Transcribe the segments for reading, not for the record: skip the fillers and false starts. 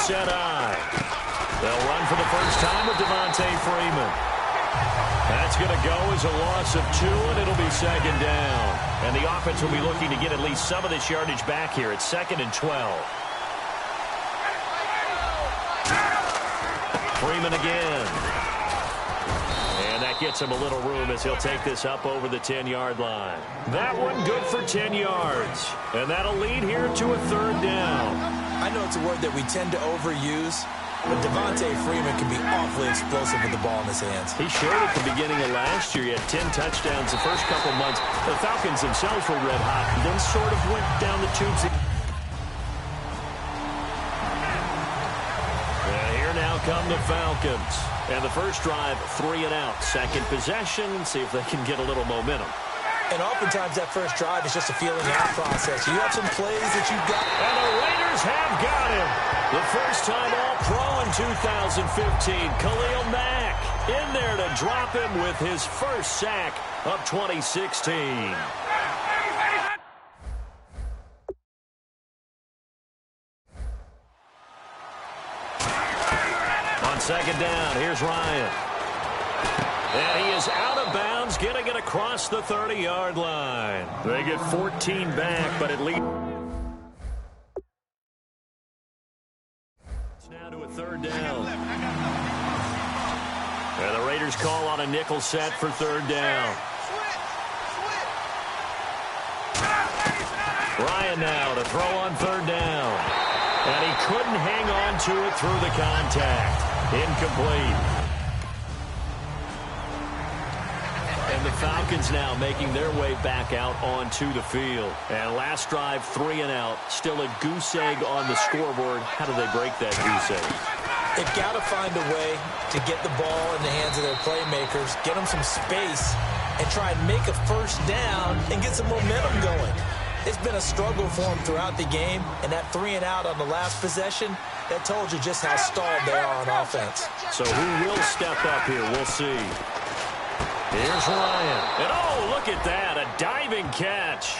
set eye. They'll run for the first time with Devontae Freeman. That's going to go as a loss of 2, and it'll be second down. And the offense will be looking to get at least some of this yardage back here at 2nd and 12. Freeman again. And that gets him a little room as he'll take this up over the 10-yard line. That one good for 10 yards. And that'll lead here to a 3rd down. I know it's a word that we tend to overuse, but Devontae Freeman can be awfully explosive with the ball in his hands. He showed at the beginning of last year. He had 10 touchdowns the first couple months. The Falcons themselves were red hot, and then sort of went down the tubes. And here now come the Falcons. And the first drive, 3 and out. Second possession, see if they can get a little momentum. And oftentimes that first drive is just a feeling out process. You have some plays that you've got. And the Raiders have got him. The first time All-Pro in 2015. Khalil Mack in there to drop him with his first sack of 2016. On second down, here's Ryan. And he is out of bounds, getting it across the 30-yard line. They get 14 back, but at least it's now to a 3rd down. And the Raiders call on a nickel set for 3rd down. Ryan now to throw on 3rd down. And he couldn't hang on to it through the contact. Incomplete. And the Falcons now making their way back out onto the field. And last drive, 3 and out. Still a goose egg on the scoreboard. How do they break that goose egg? They've got to find a way to get the ball in the hands of their playmakers, get them some space, and try and make a first down and get some momentum going. It's been a struggle for them throughout the game, and that 3 and out on the last possession, that told you just how stalled they are on offense. So who will step up here? We'll see. Here's Ryan. And oh, look at that. A diving catch.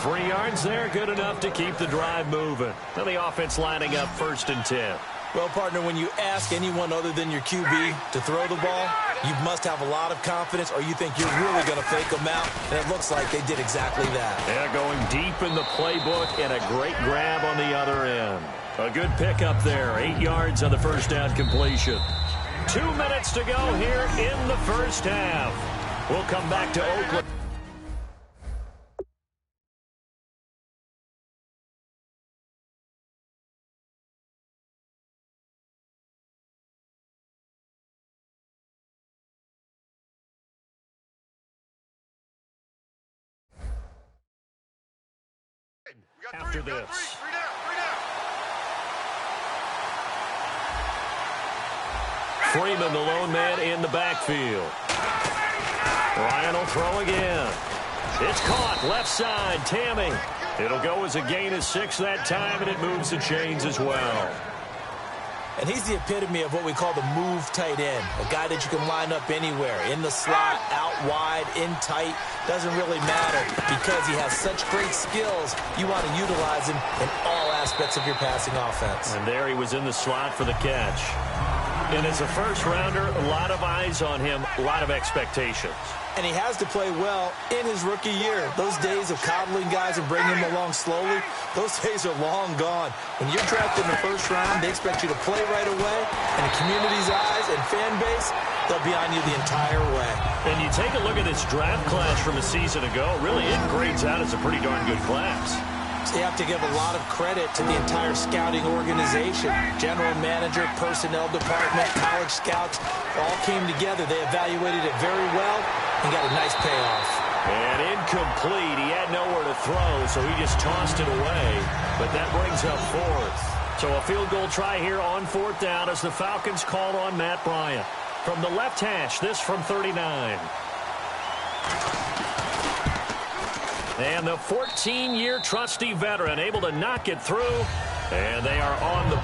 3 yards there, good enough to keep the drive moving. And the offense lining up 1st and 10. Well, partner, when you ask anyone other than your QB to throw the ball, you must have a lot of confidence, or you think you're really going to fake them out, and it looks like they did exactly that. Yeah, going deep in the playbook and a great grab on the other end. A good pickup there, 8 yards on the first down completion. 2 minutes to go here in the first half. We'll come back to Oakland. After this. Freeman, the lone man in the backfield. Ryan will throw again. It's caught, left side, Tammy. It'll go as a gain of 6 that time, and it moves the chains as well. And he's the epitome of what we call the move tight end, a guy that you can line up anywhere, in the slot, out wide, in tight, doesn't really matter because he has such great skills. You want to utilize him in all aspects of your passing offense. And there he was in the slot for the catch. And as a first-rounder, a lot of eyes on him, a lot of expectations. And he has to play well in his rookie year. Those days of coddling guys and bringing them along slowly, those days are long gone. When you're drafted in the first round, they expect you to play right away. And the community's eyes and fan base, they'll be on you the entire way. And you take a look at this draft class from a season ago, really it grades out as a pretty darn good class. So you have to give a lot of credit to the entire scouting organization. General manager, personnel department, college scouts, all came together. They evaluated it very well and got a nice payoff. And incomplete. He had nowhere to throw, so he just tossed it away. But that brings up 4th. So a field goal try here on 4th down as the Falcons called on Matt Bryant. From the left hash, this from 39. And the 14-year trusty veteran able to knock it through. And they are on the...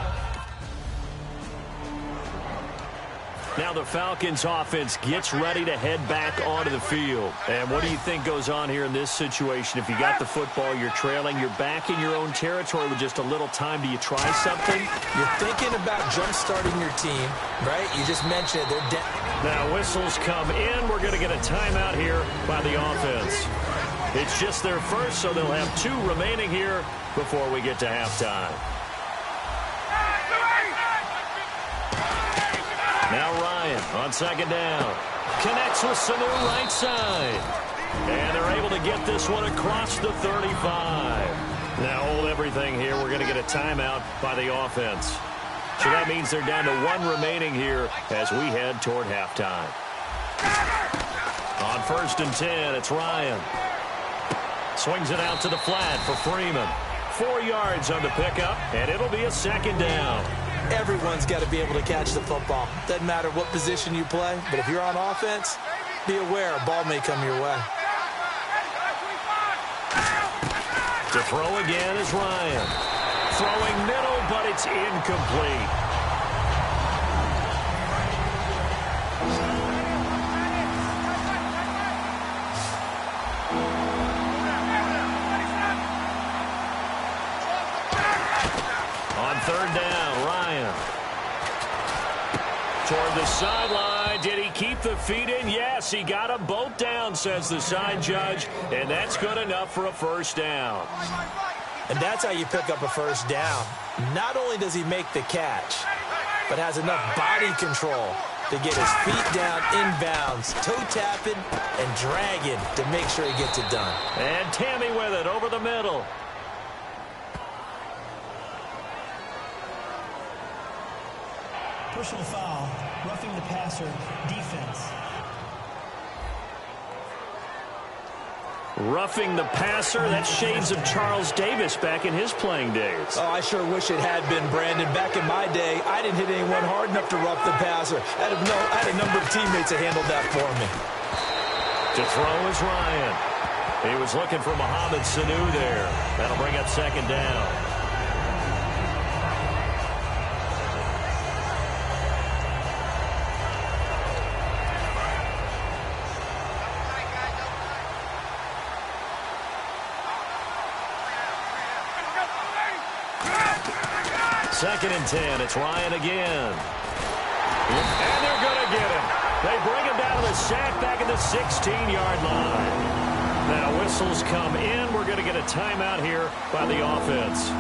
Now now the Falcons offense gets ready to head back onto the field. And what do you think goes on here in this situation? If you got the football, you're trailing, you're back in your own territory with just a little time. Do you try something? You're thinking about jump-starting your team, right? You just mentioned it. They're down. Now whistles come in. We're going to get a timeout here by the offense. It's just their first, so they'll have 2 remaining here before we get to halftime. Now Ryan on second down. Connects with Sanu right side. And they're able to get this one across the 35. Now hold everything here. We're going to get a timeout by the offense. So that means they're down to 1 remaining here as we head toward halftime. On 1st and 10, it's Ryan. Swings it out to the flat for Freeman. 4 yards on the pickup, and it'll be a second down. Everyone's got to be able to catch the football. Doesn't matter what position you play, but if you're on offense, be aware a ball may come your way. To throw again is Ryan. Throwing middle, but it's incomplete. On 3rd down, Ryan. Toward the sideline. Did he keep the feet in? Yes, he got them both down, says the side judge, and that's good enough for a first down. And that's how you pick up a first down. Not only does he make the catch, but has enough body control to get his feet down inbounds, toe tapping and dragging to make sure he gets it done. And Tammy with it over the middle. Personal foul, roughing the passer, defense. Roughing the passer, that's shades of Charles Davis back in his playing days. Oh, I sure wish it had been, Brandon. Back in my day, I didn't hit anyone hard enough to rough the passer. I had a number of teammates that handled that for me. To throw is Ryan. He was looking for Mohamed Sanu there. That'll bring up second down. Second and 10, it's Ryan again. And they're going to get him. They bring him down to the sack back at the 16-yard line. Now whistles come in. We're going to get a timeout here by the offense.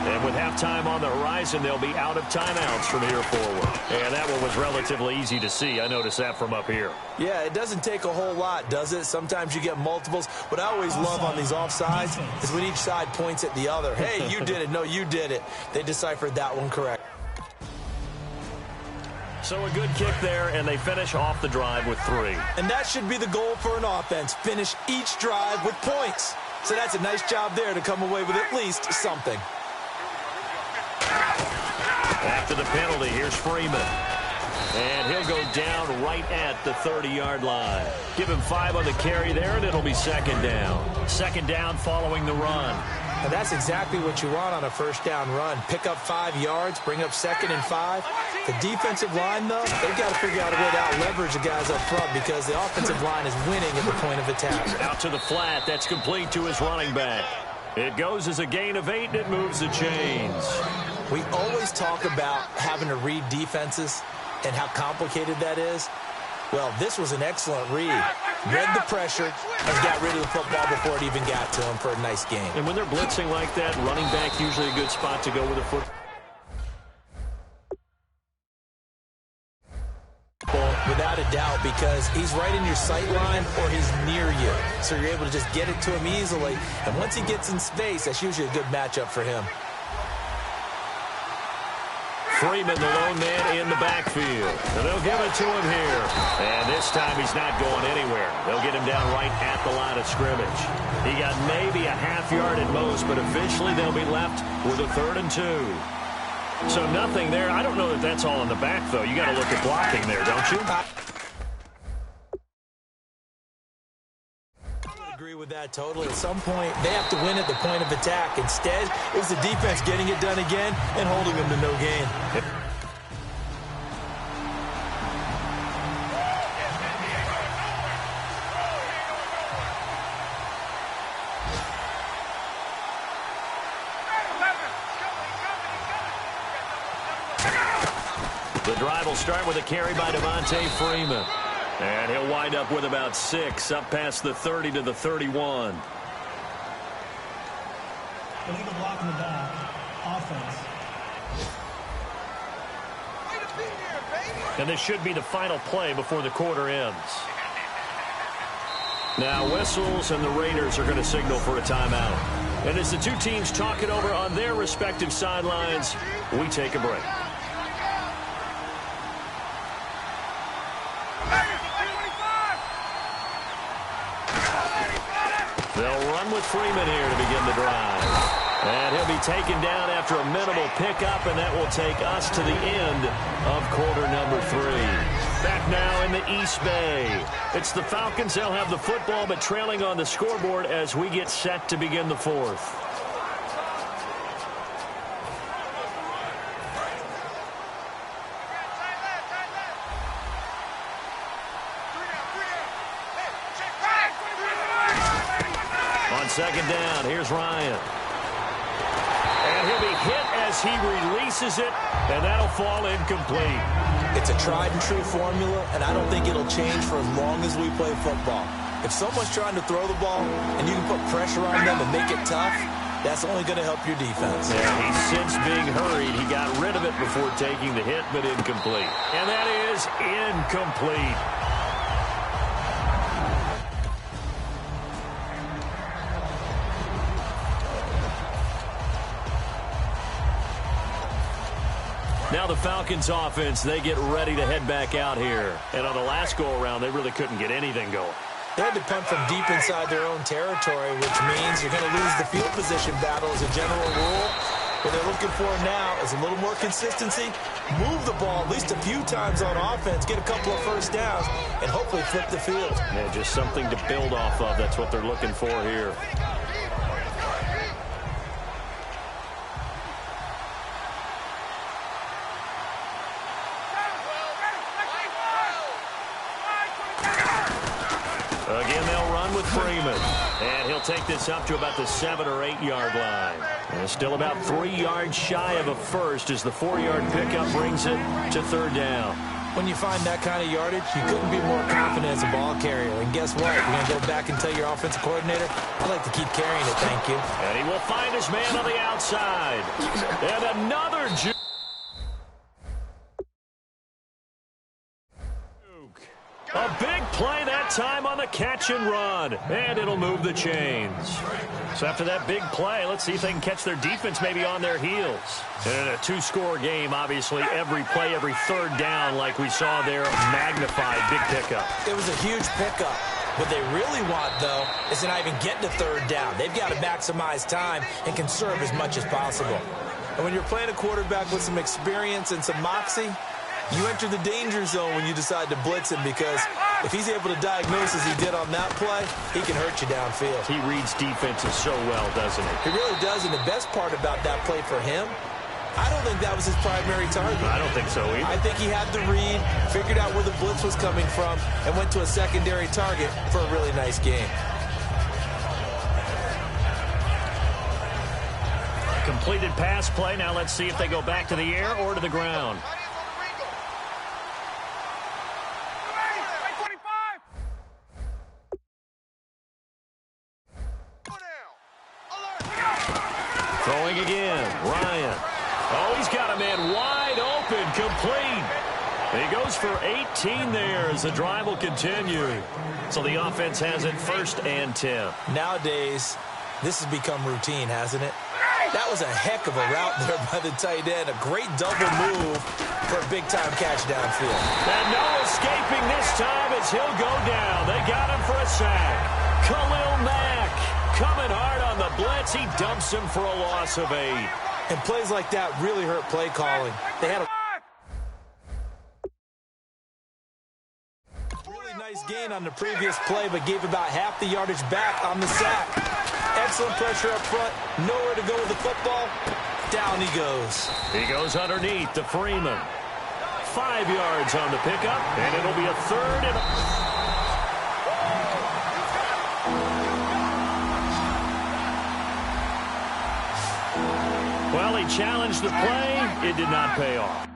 And with halftime on the horizon, they'll be out of timeouts from here forward. And that one was relatively easy to see. I noticed that from up here. Yeah, it doesn't take a whole lot, does it? Sometimes you get multiples. What I always love on these offsides is when each side points at the other. Hey, you did it. No, you did it. They deciphered that one correct. So a good kick there, and they finish off the drive with 3. And that should be the goal for an offense. Finish each drive with points. So that's a nice job there to come away with at least something. After the penalty, here's Freeman. And he'll go down right at the 30-yard line. Give him 5 on the carry there, and it'll be second down. Second down following the run. And that's exactly what you want on a first down run. Pick up 5 yards, bring up 2nd and 5. The defensive line, though, they've got to figure out a way to out-leverage the guys up front because the offensive line is winning at the point of attack. Out to the flat. That's complete to his running back. It goes as a gain of 8, and it moves the chains. We always talk about having to read defenses and how complicated that is. Well, this was an excellent read. Read the pressure and got rid of the football before it even got to him for a nice gain. And when they're blitzing like that, running back usually a good spot to go with a football. Without a doubt, because he's right in your sight line or he's near you. So you're able to just get it to him easily. And once he gets in space, that's usually a good matchup for him. Freeman, the lone man in the backfield. And they'll give it to him here. And this time he's not going anywhere. They'll get him down right at the line of scrimmage. He got maybe a half yard at most, but officially they'll be left with a 3rd and 2. So nothing there. I don't know that that's all in the back, though. You got to look at blocking there, don't you? Agree with that totally. At some point, they have to win at the point of attack. Instead, it was the defense getting it done again and holding them to no gain. The drive will start with a carry by Devontae Freeman. And he'll wind up with about 6, up past the 30 to the 31. Illegal block in the back. Offense. And this should be the final play before the quarter ends. Now whistles, and the Raiders are going to signal for a timeout. And as the two teams talk it over on their respective sidelines, we take a break. They'll run with Freeman here to begin the drive. And he'll be taken down after a minimal pickup, and that will take us to the end of quarter number 3. Back now in the East Bay. It's the Falcons. They'll have the football, but trailing on the scoreboard as we get set to begin the 4th. On second down, here's Ryan. And he'll be hit as he releases it, and that'll fall incomplete. It's a tried-and-true formula, and I don't think it'll change for as long as we play football. If someone's trying to throw the ball and you can put pressure on them and make it tough, that's only going to help your defense. Yeah, he's since being hurried. He got rid of it before taking the hit, but incomplete. And that is incomplete. Now the Falcons offense, they get ready to head back out here. And on the last go-around, they really couldn't get anything going. They had to punt from deep inside their own territory, which means you're going to lose the field position battle as a general rule. What they're looking for now is a little more consistency, move the ball at least a few times on offense, get a couple of first downs, and hopefully flip the field. Yeah, just something to build off of. That's what they're looking for here. Again, they'll run with Freeman. And he'll take this up to about the 7 or 8 yard line. And still about 3 yards shy of a first as the 4-yard pickup brings it to 3rd down. When you find that kind of yardage, you couldn't be more confident as a ball carrier. And guess what? You're going to go back and tell your offensive coordinator, I'd like to keep carrying it, thank you. And he will find his man on the outside. And another juke. A big play that time on the catch and run. And it'll move the chains. So after that big play, let's see if they can catch their defense maybe on their heels. And in a 2-score game, obviously, every play, every 3rd down, like we saw there, magnified. Big pickup. It was a huge pickup. What they really want, though, is to not even get to 3rd down. They've got to maximize time and conserve as much as possible. And when you're playing a quarterback with some experience and some moxie, you enter the danger zone when you decide to blitz him, because if he's able to diagnose as he did on that play, he can hurt you downfield. He reads defenses so well, doesn't he? He really does, and the best part about that play for him, I don't think that was his primary target. I don't think so either. I think he had the read, figured out where the blitz was coming from, and went to a secondary target for a really nice game. Completed pass play. Now let's see if they go back to the air or to the ground. Throwing again, Ryan. Oh, he's got a man wide open, complete. He goes for 18 there as the drive will continue. So the offense has it 1st and 10. Nowadays, this has become routine, hasn't it? That was a heck of a route there by the tight end. A great double move for a big-time catch downfield. And no escaping this time as he'll go down. They got him for a sack. Khalil Mack coming hard on the blitz. He dumps him for a loss of 8. And plays like that really hurt play calling. They had a really nice gain on the previous play, but gave about half the yardage back on the sack. Excellent pressure up front. Nowhere to go with the football. Down he goes. He goes underneath to Freeman. 5 yards on the pickup, and it'll be a 3rd and Well, he challenged the play. It did not pay off.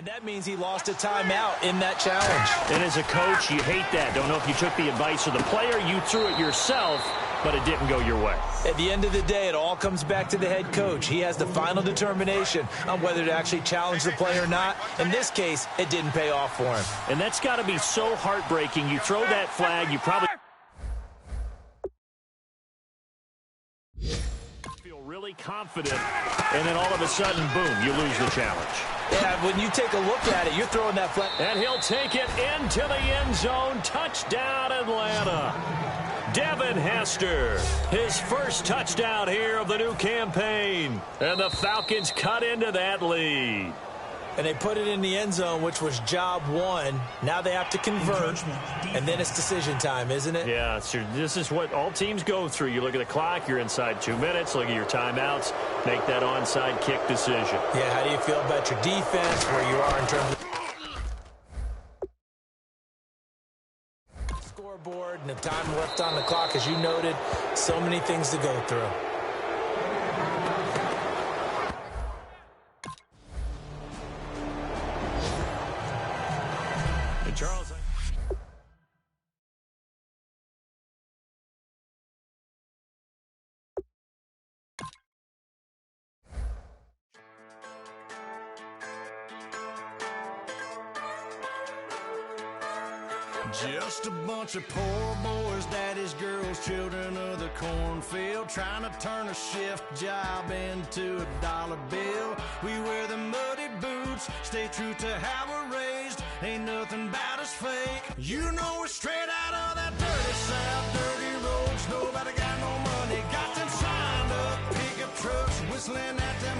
And that means he lost a timeout in that challenge. And as a coach, you hate that. Don't know if you took the advice of the player, you threw it yourself, but it didn't go your way. At the end of the day, it all comes back to the head coach. He has the final determination on whether to actually challenge the play or not. In this case, it didn't pay off for him. And that's got to be so heartbreaking. You throw that flag, you probably feel really confident, and then all of a sudden, boom, you lose the challenge. Yeah, when you take a look at it, you're throwing that flag. And he'll take it into the end zone. Touchdown, Atlanta. Devin Hester, his first touchdown here of the new campaign. And the Falcons cut into that lead. And they put it in the end zone, which was job one. Now they have to convert, and then it's decision time, isn't it? Yeah, this is what all teams go through. You look at the clock, you're inside 2 minutes, look at your timeouts, make that onside kick decision. Yeah, how do you feel about your defense, where you are in terms of scoreboard and the time left on the clock, as you noted, so many things to go through. Charles. Just a bunch of poor boys, daddies, girls, children of the cornfield, trying to turn a shift job into a dollar bill. We wear the muddy boots, stay true to how we're raised. Ain't nothing about us fake. You know we're straight out of that dirty South, dirty roads. Nobody got no money, got them signed up. Pickup trucks whistling at them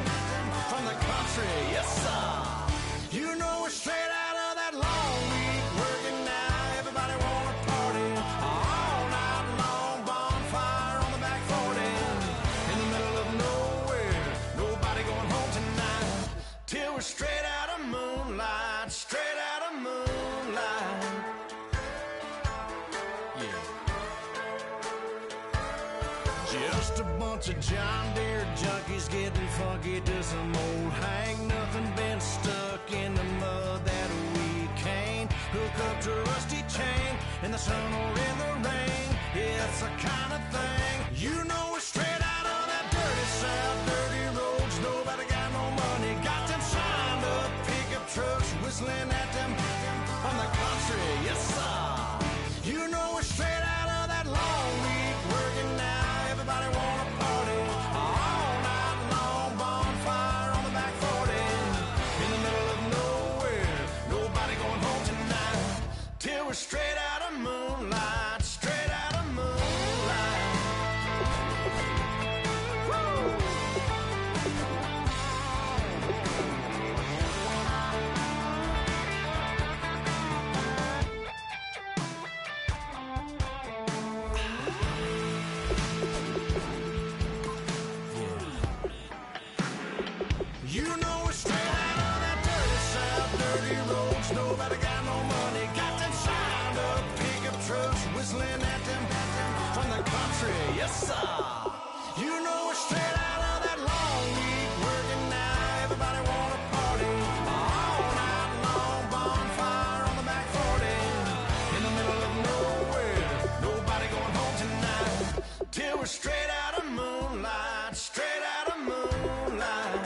from the country. Yes, sir. You know we're straight out of that long week working now. Everybody wanna party all night long. Bonfire on the back 40 in the middle of nowhere. Nobody going home tonight till we're straight out of moonlight. Straight out of moonlight. Yeah. Just a bunch of John Deere junkies getting funky to some old hang. Nothing been stuck in the mud that we can't hook up to a rusty chain in the sun or in the rain. Yeah, it's the kind of thing. You know we're straight out of that dirty South, dirty roads. Nobody got no money, got them signed up. Pickup trucks whistling at them from the country. Yes, sir. You know we're straight out of that long week working now. Everybody wanna party all night long. Bonfire on the back 40 in the middle of nowhere. Nobody going home tonight till we're straight out of moonlight. Straight out of moonlight. Woo! You know we're straight out of that dirty South, dirty roads. Nobody got no money, got them signed up. Pickup trucks whistling at them from the country. Yes, sir. You know we're straight out of that long week working now. Everybody wanna party all night long. Bonfire on the back 40 in the middle of nowhere. Nobody going home tonight till we're straight out of moonlight. Straight out of moonlight.